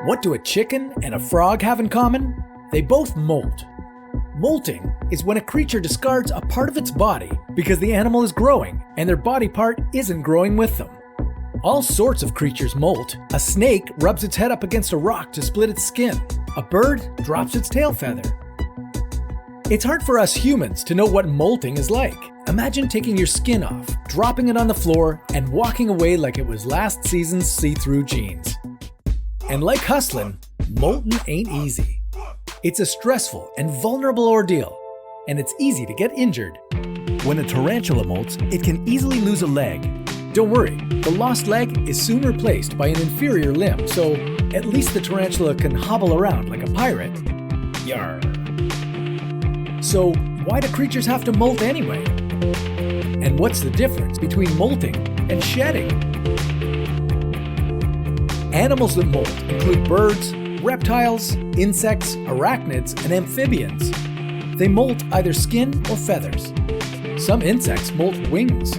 What do a chicken and a frog have in common? They both molt. Molting is when a creature discards a part of its body because the animal is growing and their body part isn't growing with them. All sorts of creatures molt. A snake rubs its head up against a rock to split its skin. A bird drops its tail feather. It's hard for us humans to know what molting is like. Imagine taking your skin off, dropping it on the floor, and walking away like it was last season's see-through jeans. And like hustling, molting ain't easy. It's a stressful and vulnerable ordeal, and it's easy to get injured. When a tarantula molts, it can easily lose a leg. Don't worry, the lost leg is soon replaced by an inferior limb, so at least the tarantula can hobble around like a pirate. Yarr. So why do creatures have to molt anyway? And what's the difference between molting and shedding? Animals that molt include birds, reptiles, insects, arachnids, and amphibians. They molt either skin or feathers. Some insects molt wings.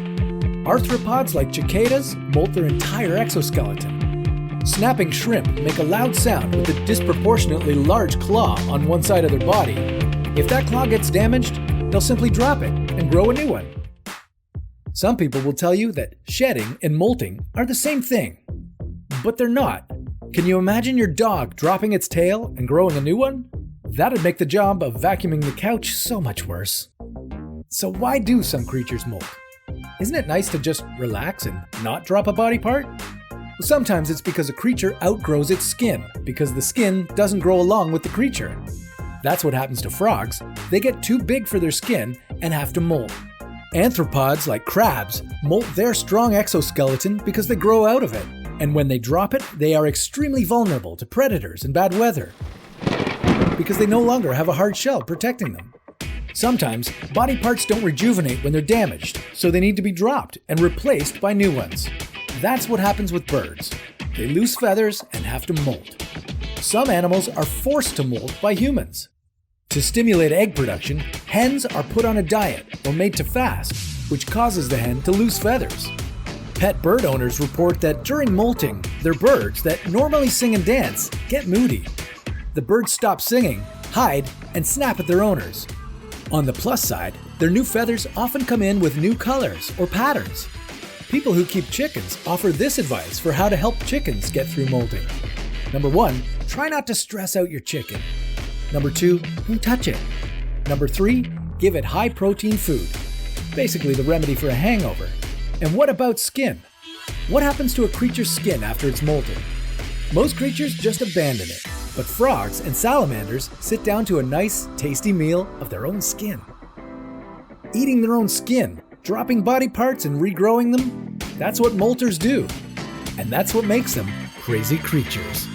Arthropods like cicadas molt their entire exoskeleton. Snapping shrimp make a loud sound with a disproportionately large claw on one side of their body. If that claw gets damaged, they'll simply drop it and grow a new one. Some people will tell you that shedding and molting are the same thing. But they're not. Can you imagine your dog dropping its tail and growing a new one? That'd make the job of vacuuming the couch so much worse. So why do some creatures molt? Isn't it nice to just relax and not drop a body part? Well, sometimes it's because a creature outgrows its skin, because the skin doesn't grow along with the creature. That's what happens to frogs. They get too big for their skin and have to molt. Arthropods like crabs molt their strong exoskeleton because they grow out of it. And when they drop it, they are extremely vulnerable to predators and bad weather because they no longer have a hard shell protecting them. Sometimes, body parts don't rejuvenate when they're damaged, so they need to be dropped and replaced by new ones. That's what happens with birds. They lose feathers and have to molt. Some animals are forced to molt by humans. To stimulate egg production, hens are put on a diet or made to fast, which causes the hen to lose feathers. Pet bird owners report that during molting, their birds that normally sing and dance get moody. The birds stop singing, hide, and snap at their owners. On the plus side, their new feathers often come in with new colors or patterns. People who keep chickens offer this advice for how to help chickens get through molting. Number 1, try not to stress out your chicken. Number 2, don't touch it. Number 3, give it high-protein food. Basically the remedy for a hangover. And what about skin? What happens to a creature's skin after it's molted? Most creatures just abandon it, but frogs and salamanders sit down to a nice, tasty meal of their own skin. Eating their own skin, dropping body parts and regrowing them, that's what molters do. And that's what makes them crazy creatures.